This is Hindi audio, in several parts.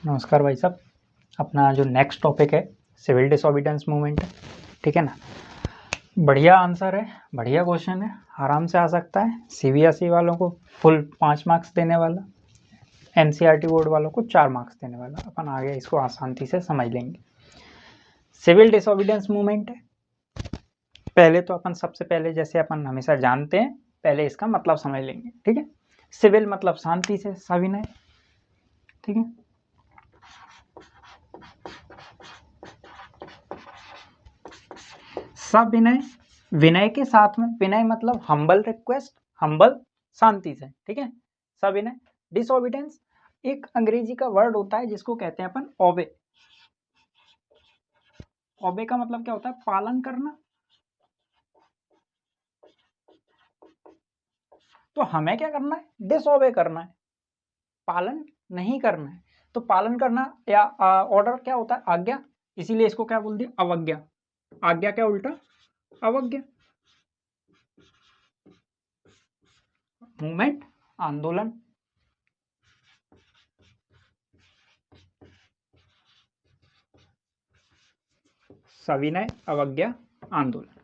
नमस्कार भाई साहब। अपना जो नेक्स्ट टॉपिक है सिविल डिसोबीडियंस मूवमेंट है, ठीक है ना। बढ़िया आंसर है, बढ़िया क्वेश्चन है, आराम से आ सकता है। सीबीएसई वालों को फुल 5 मार्क्स देने वाला, एनसीईआरटी बोर्ड वालों को 4 मार्क्स देने वाला। अपन आगे इसको आसानी से समझ लेंगे। सिविल डिसोबीडियंस मूवमेंट है। पहले तो अपन सबसे पहले जैसे अपन हमेशा जानते हैं, पहले इसका मतलब समझ लेंगे, ठीक है। सिविल मतलब शांति से, सविनय, ठीक है। सविनय, विनय के साथ में, विनय मतलब हम्बल रिक्वेस्ट, हम्बल शांति से, ठीक है। सविनय। डिसोबीडियंस एक अंग्रेजी का वर्ड होता है जिसको कहते हैं अपन ओबे। ओबे का मतलब क्या होता है? पालन करना। तो हमें क्या करना है? डिसओबे करना है, पालन नहीं करना है। तो पालन करना या ऑर्डर क्या होता है? आज्ञा। इसीलिए इसको क्या बोल दिया? अवज्ञा। आज्ञा क्या उल्टा? अवज्ञा। मूवमेंट, आंदोलन। सविनय, अवज्ञा, आंदोलन।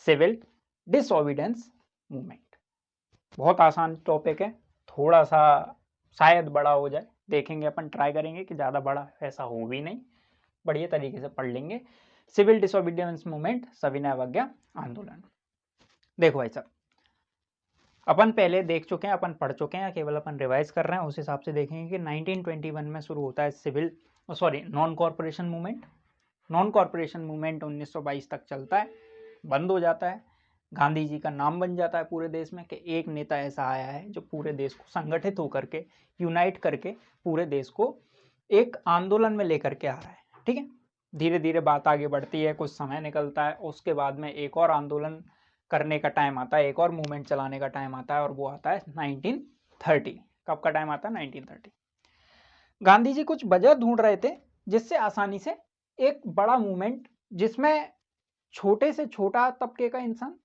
Civil disobedience movement. बहुत आसान टॉपिक है, थोड़ा सा शायद बड़ा हो जाए, देखेंगे अपन, ट्राई करेंगे कि ज़्यादा बड़ा ऐसा हो भी नहीं, बढ़िया तरीके से पढ़ लेंगे। सिविल डिसोबीडियंस मूवमेंट, सविनय अवज्ञा, आंदोलन। देखो भाई साहब, अपन पहले देख चुके हैं, अपन पढ़ चुके हैं, केवल अपन रिवाइज कर रहे हैं। उस हिसाब से देखेंगे कि 1921 में शुरू होता है civil non cooperation movement. Non cooperation movement 1922 तक चलता है, बंद हो जाता है। गांधी जी का नाम बन जाता है पूरे देश में कि एक नेता ऐसा आया है जो पूरे देश को संगठित होकर के, यूनाइट करके पूरे देश को एक आंदोलन में लेकर के आ रहा है, ठीक है। धीरे धीरे बात आगे बढ़ती है, कुछ समय निकलता है, उसके बाद में एक और आंदोलन करने का टाइम आता है, एक और मूवमेंट चलाने का टाइम आता है, और वो आता है 1930। कब का टाइम आता है? 1930। गांधी जी कुछ वजह ढूंढ रहे थे जिससे आसानी से एक बड़ा मूवमेंट, जिसमें छोटे से छोटा तबके का इंसान,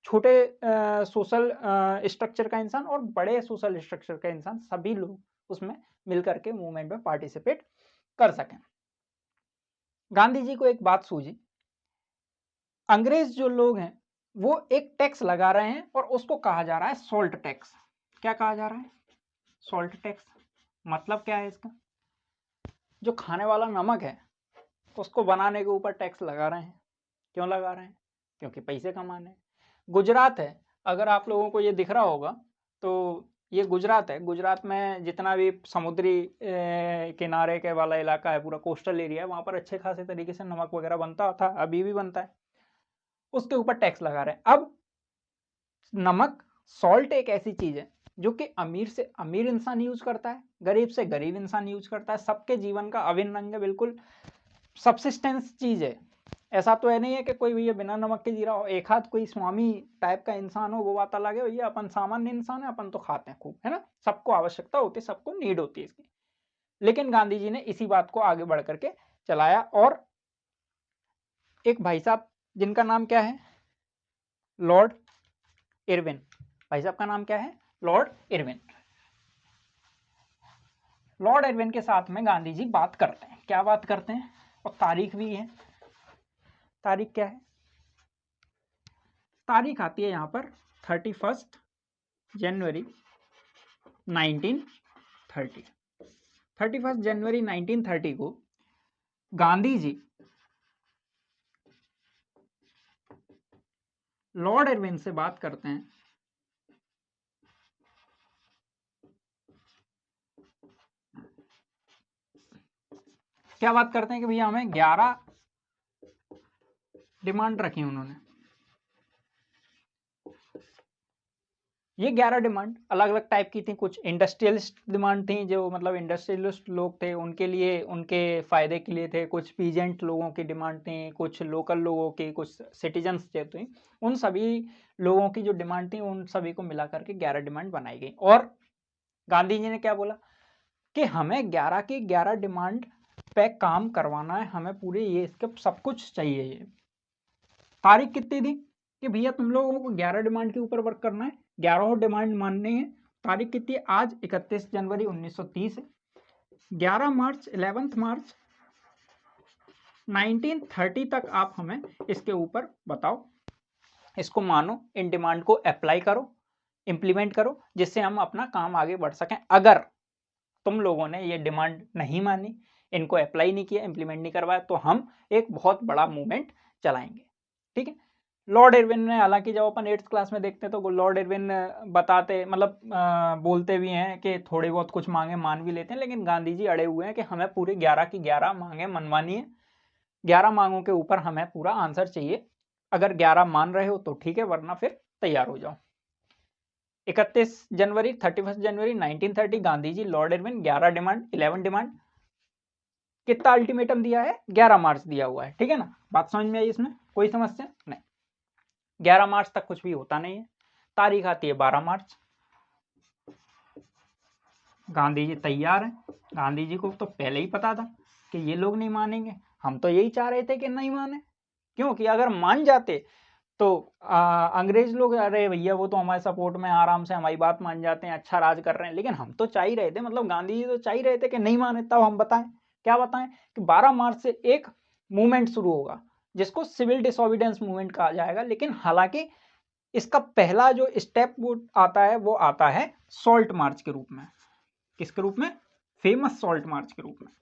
छोटे सोशल स्ट्रक्चर का इंसान और बड़े सोशल स्ट्रक्चर का इंसान, सभी लोग उसमें मिलकर के मूवमेंट में पार्टिसिपेट कर सकें। गांधी जी को एक बात सूझी, अंग्रेज जो लोग हैं वो एक टैक्स लगा रहे हैं और उसको कहा जा रहा है सॉल्ट टैक्स। क्या कहा जा रहा है? Salt tax. मतलब क्या है इसका? जो खाने वाला नमक है उसको बनाने के ऊपर टैक्स लगा रहे हैं। क्यों लगा रहे हैं? क्योंकि पैसे कमाने। गुजरात है, अगर आप लोगों को ये दिख रहा होगा तो ये गुजरात है। गुजरात में जितना भी समुद्री किनारे के वाला इलाका है, पूरा कोस्टल एरिया है, वहां पर अच्छे खासे तरीके से नमक वगैरह बनता था, अभी भी बनता है। उसके ऊपर टैक्स लगा रहे हैं। अब नमक, सॉल्ट एक ऐसी चीज है जो कि अमीर से अमीर इंसान यूज करता है, गरीब से गरीब इंसान यूज करता है, सबके जीवन का अभिन्न अंग है, बिल्कुल सबसिस्टेंस चीज है। ऐसा तो है नहीं है कि कोई भैया बिना नमक के जी रहा हो। एक हाथ कोई स्वामी टाइप का इंसान हो, वो बात अलग है। भैया अपन सामान्य इंसान है, अपन तो खाते हैं खूब, है ना, सबको आवश्यकता होती है, सबको नीड होती है इसकी। लेकिन गांधी जी ने इसी बात को आगे बढ़ करके चलाया। और एक भाई साहब जिनका नाम क्या है? Lord Irwin. भाई साहब का नाम क्या है? Lord Irwin. लॉर्ड इरविन के साथ में गांधी जी बात करते हैं। क्या बात करते हैं? और तारीख भी है। तारीख क्या है? तारीख आती है यहां पर 31 जनवरी 1930। 31 जनवरी 1930 को गांधी जी लॉर्ड इरविन से बात करते हैं। क्या बात करते हैं कि भैया हमें 11 डिमांड रखी उन्होंने। ये 11 डिमांड अलग अलग टाइप की थी। कुछ इंडस्ट्रियलिस्ट डिमांड थी, जो मतलब इंडस्ट्रियलिस्ट लोग थे उनके लिए, उनके फायदे के लिए थे। कुछ पीजेंट लोगों की डिमांड थी, कुछ लोकल लोगों की, कुछ सिटीजन्स जो थे, उन सभी लोगों की जो डिमांड थी, उन सभी को मिला करके 11 डिमांड बनाई गई। और गांधी जी ने क्या बोला कि हमें 11 की 11 डिमांड पे काम करवाना है, हमें पूरे ये इसके सब कुछ चाहिए। ये तारीख कितनी थी कि भैया तुम लोगों को 11 डिमांड के ऊपर वर्क करना है, 11 डिमांड माननी है। तारीख कितनी है? आज 31 जनवरी 1930 है। 11 मार्च 11 मार्च 1930 तक आप हमें इसके ऊपर बताओ, इसको मानो, इन डिमांड को अप्लाई करो, इंप्लीमेंट करो, जिससे हम अपना काम आगे बढ़ सकें। अगर तुम लोगों ने ये डिमांड नहीं मानी, इनको अप्लाई नहीं किया, इंप्लीमेंट नहीं करवाया, तो हम एक बहुत बड़ा मूवमेंट चलाएंगे। ठीक है। लॉर्ड इरविन ने, हालांकि जब अपन 8th क्लास में देखते हैं तो लॉर्ड इरविन बताते, मतलब बोलते भी हैं कि थोड़ी बहुत कुछ मांगे मान भी लेते हैं, लेकिन गांधी जी अड़े हुए हैं कि हमें पूरे 11 की 11 मांगे मनवानी है। 11 मांगों के ऊपर हमें पूरा आंसर चाहिए। अगर 11 मान रहे हो तो ठीक है, वरना फिर तैयार हो जाओ। 31 जनवरी 31 जनवरी 1930 Gandhi ji, Lord Irwin, 11 demand, 11 demand. कितना अल्टीमेटम दिया है? 11 मार्च दिया हुआ है। ठीक है ना, बात समझ में आई? इसमें कोई समस्या नहीं। 11 मार्च तक कुछ भी होता नहीं है। तारीख आती है 12 मार्च। गांधी जी तैयार हैं। गांधी जी को तो पहले ही पता था कि ये लोग नहीं मानेंगे। हम तो यही चाह रहे थे कि नहीं माने, क्योंकि अगर मान जाते तो अंग्रेज लोग, अरे भैया वो तो हमारे सपोर्ट में, आराम से हमारी बात मान जाते हैं, अच्छा राज कर रहे हैं। लेकिन हम तो चाह ही रहे थे, मतलब गांधी जी तो चाह ही रहे थे कि नहीं माने। तब हम बताएं, क्या बताएं कि 12 मार्च से एक मूवमेंट शुरू होगा जिसको सिविल डिसोबीडियंस मूवमेंट कहा जाएगा। लेकिन हालांकि इसका पहला जो स्टेप वो आता है सॉल्ट मार्च के रूप में। किसके रूप में? फेमस सॉल्ट मार्च के रूप में।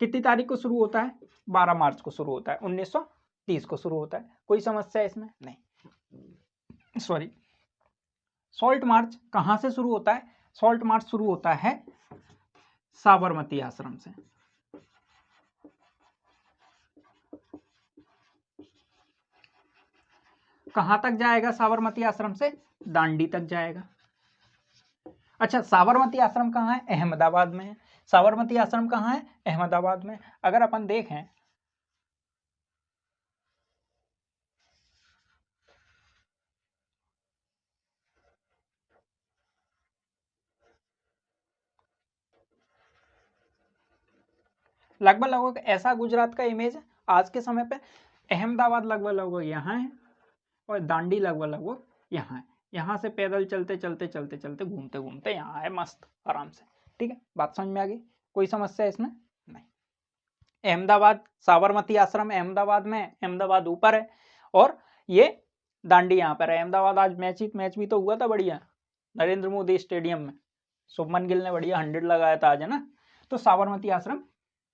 कितनी तारीख को शुरू होता है? 12 मार्च को शुरू होता है, 1930 को शुरू होता है। कोई समस्या इसमें नहीं। सॉरी, सॉल्ट मार्च कहां से शुरू होता है? सॉल्ट मार्च शुरू होता है साबरमती आश्रम से। कहां तक जाएगा साबरमती आश्रम से? दांडी तक जाएगा। अच्छा, साबरमती आश्रम कहाँ है? अहमदाबाद में है। साबरमती आश्रम कहाँ है? अहमदाबाद में। अगर अपन देखें लगभग लगभग ऐसा गुजरात का इमेज है आज के समय पे। अहमदाबाद लगभग लगभग यहाँ है और दांडी लगभग लगभग यहाँ है। यहाँ से पैदल चलते चलते चलते चलते घूमते घूमते यहाँ है, मस्त आराम से। ठीक है, बात समझ में आ गई? कोई समस्या इसमें नहीं। अहमदाबाद, साबरमती आश्रम अहमदाबाद में, अहमदाबाद ऊपर है और ये दांडी यहाँ पर है। अहमदाबाद आज मैच भी तो हुआ था बढ़िया, नरेंद्र मोदी स्टेडियम में। शुभमन गिल ने बढ़िया 100 लगाया था आज, है ना। तो साबरमती आश्रम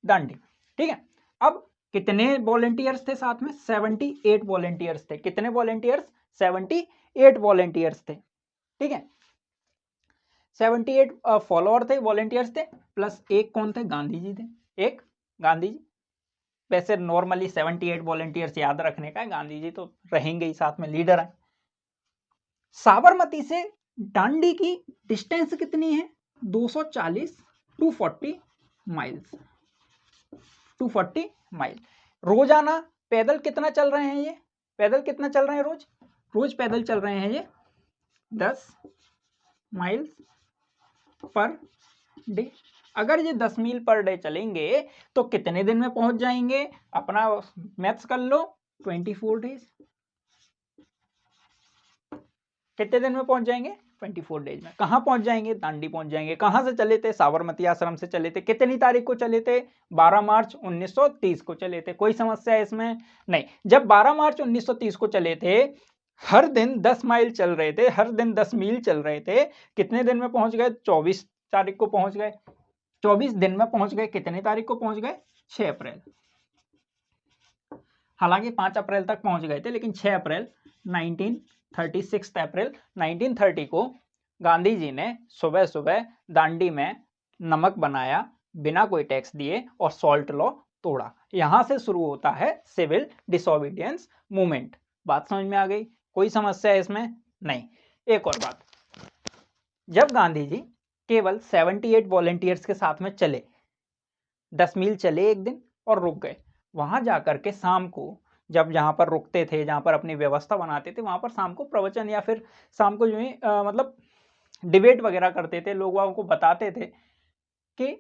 दांडी। ठीक है। अब कितने वॉलेंटियर्स थे साथ में? 78 वॉलेंटियर्स थे। कितने वॉलेंटियर्स? 78 वॉलेंटियर्स थे। ठीक है, 78 फॉलोअर थे, वॉलेंटियर्स थे, प्लस एक कौन थे? गांधी जी थे। एक गांधी जी। वैसे नॉर्मली 78 वॉलेंटियर्स याद रखने का है, गांधी जी तो रहेंगे ही साथ में, लीडर है। साबरमती से दांडी की डिस्टेंस कितनी है? 240 240 माइल्स। 240 माइल। रोजाना पैदल कितना चल रहे हैं ये? पैदल कितना चल रहे हैं रोज? रोज पैदल चल रहे हैं ये 10 माइल्स पर डे। अगर ये 10 मील पर डे चलेंगे तो कितने दिन में पहुंच जाएंगे? अपना मैथ्स कर लो, 24 डेज। कितने दिन में पहुंच जाएंगे? 24 डेज में। कहां पहुंच जाएंगे? दांडी पहुंच जाएंगे। कहां से चले थे? साबरमती आश्रम से चले थे। कितनी तारीख को चले थे? 12 मार्च 1930 को चले थे। कोई समस्या है इसमें नहीं। जब 12 मार्च 1930 को चले थे, हर दिन 10 माइल चल रहे थे, हर दिन 10 मील चल रहे थे। कितने दिन में पहुंच गए? 24 तारीख को पहुंच गए। 24 दिन में पहुंच गए। कितनी तारीख को पहुंच गए? 6 अप्रैल। हालांकि 5 अप्रैल तक पहुंच गए थे, लेकिन 6 अप्रैल 1936 अप्रैल 1930 को गांधी जी ने सुबह सुबह दांडी में नमक बनाया बिना कोई टैक्स दिए और सॉल्ट लॉ तोड़ा। यहां से शुरू होता है सिविल डिसोबीडियंस मूवमेंट। बात समझ में आ गई? कोई समस्या है इसमें नहीं। एक और बात, जब गांधी जी केवल 78 वॉलेंटियर्स के साथ में चले, 10 मील चले एक दिन और रुक गए। वहां जाकर के शाम को, जब जहां पर रुकते थे, जहां पर अपनी व्यवस्था बनाते थे, वहां पर शाम को प्रवचन या फिर शाम को जो है मतलब डिबेट वगैरह करते थे। लोगों को बताते थे कि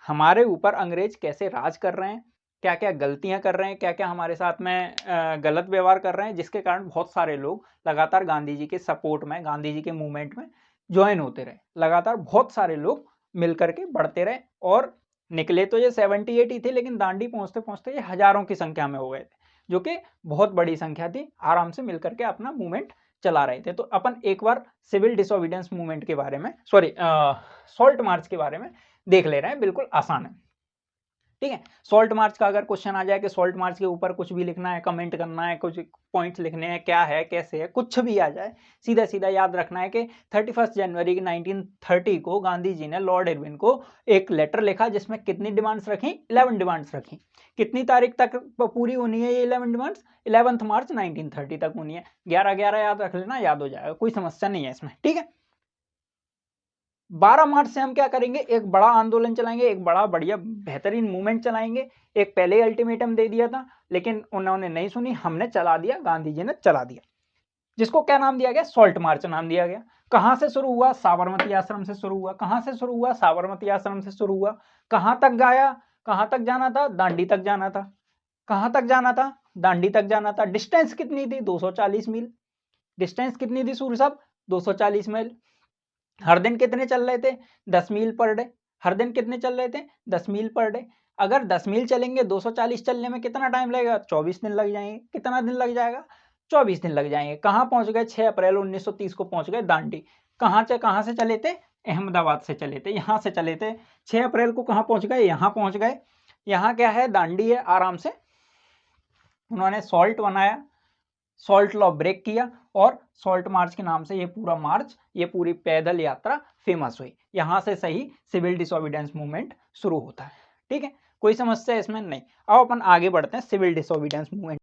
हमारे ऊपर अंग्रेज कैसे राज कर रहे हैं, क्या क्या गलतियां कर रहे हैं, क्या क्या हमारे साथ में गलत व्यवहार कर रहे हैं, जिसके कारण बहुत सारे लोग लगातार गांधी जी के सपोर्ट में, गांधी जी के मूवमेंट में ज्वाइन होते रहे, लगातार बहुत सारे लोग मिलकर के बढ़ते रहे और निकले तो ये 78 ही थे, लेकिन दांडी पहुंचते पहुंचते ये हजारों की संख्या में हो गए थे, जो कि बहुत बड़ी संख्या थी। आराम से मिलकर के अपना मूवमेंट चला रहे थे। तो अपन एक बार सिविल डिसोबीडियंस मूवमेंट के बारे में, सॉरी सॉल्ट मार्च के बारे में देख ले रहे हैं, बिल्कुल आसान है। ठीक है, सॉल्ट मार्च का अगर क्वेश्चन आ जाए कि सॉल्ट मार्च के ऊपर कुछ भी लिखना है, कमेंट करना है, कुछ पॉइंट्स लिखने हैं, क्या है कैसे है, कुछ भी आ जाए, सीधा सीधा याद रखना है कि 31 जनवरी 1930 को गांधी जी ने लॉर्ड इरविन को एक लेटर लिखा जिसमें कितनी डिमांड्स रखी, 11 डिमांड्स रखी। कितनी तारीख तक पूरी होनी है ये 11 डिमांड्स? 11 मार्च 1930 तक होनी है। 11-11 याद रख लेना, याद हो जाएगा, कोई समस्या नहीं है इसमें। ठीक है, 12 मार्च से हम क्या करेंगे, एक बड़ा आंदोलन चलाएंगे, एक बड़ा बढ़िया बेहतरीन मूवमेंट चलाएंगे। एक पहले ही अल्टीमेटम दे दिया था, लेकिन उन्होंने नहीं सुनी, हमने चला दिया, गांधी जी ने चला दिया, जिसको क्या नाम दिया गया, सॉल्ट मार्च नाम दिया गया। कहां से शुरू हुआ? साबरमती आश्रम से शुरू हुआ। कहां से शुरू हुआ? साबरमती आश्रम से शुरू हुआ। कहां तक गया? कहां तक जाना था? दांडी तक जाना था। कहां तक जाना था? दांडी तक जाना था। डिस्टेंस कितनी थी? 240 मील। डिस्टेंस कितनी थी सूर्य साहब? 240 मील। हर दिन कितने चल रहे थे? 10 मील पर डे। हर दिन कितने चल रहे थे? 10 मील पर डे। अगर 10 मील चलेंगे, 240 चलने में कितना टाइम लगेगा? 24 दिन लग जाएंगे। कितना दिन लग जाएगा? 24 दिन लग जाएंगे। कहां पहुंच गए? 6 अप्रैल 1930 को पहुंच गए दांडी। कहां से चले थे? अहमदाबाद से चले थे, यहां से चले थे। 6 अप्रैल को कहां पहुंच गए? यहां पहुंच गए। यहां क्या है? दांडी है। आराम से उन्होंने सॉल्ट बनाया, सॉल्ट लॉ ब्रेक किया और सॉल्ट मार्च के नाम से ये पूरा मार्च, ये पूरी पैदल यात्रा फेमस हुई। यहां से सही सिविल डिसोबीडियंस मूवमेंट शुरू होता है। ठीक है, कोई समस्या इसमें नहीं। अब अपन आगे बढ़ते हैं सिविल डिसोबीडियंस मूवमेंट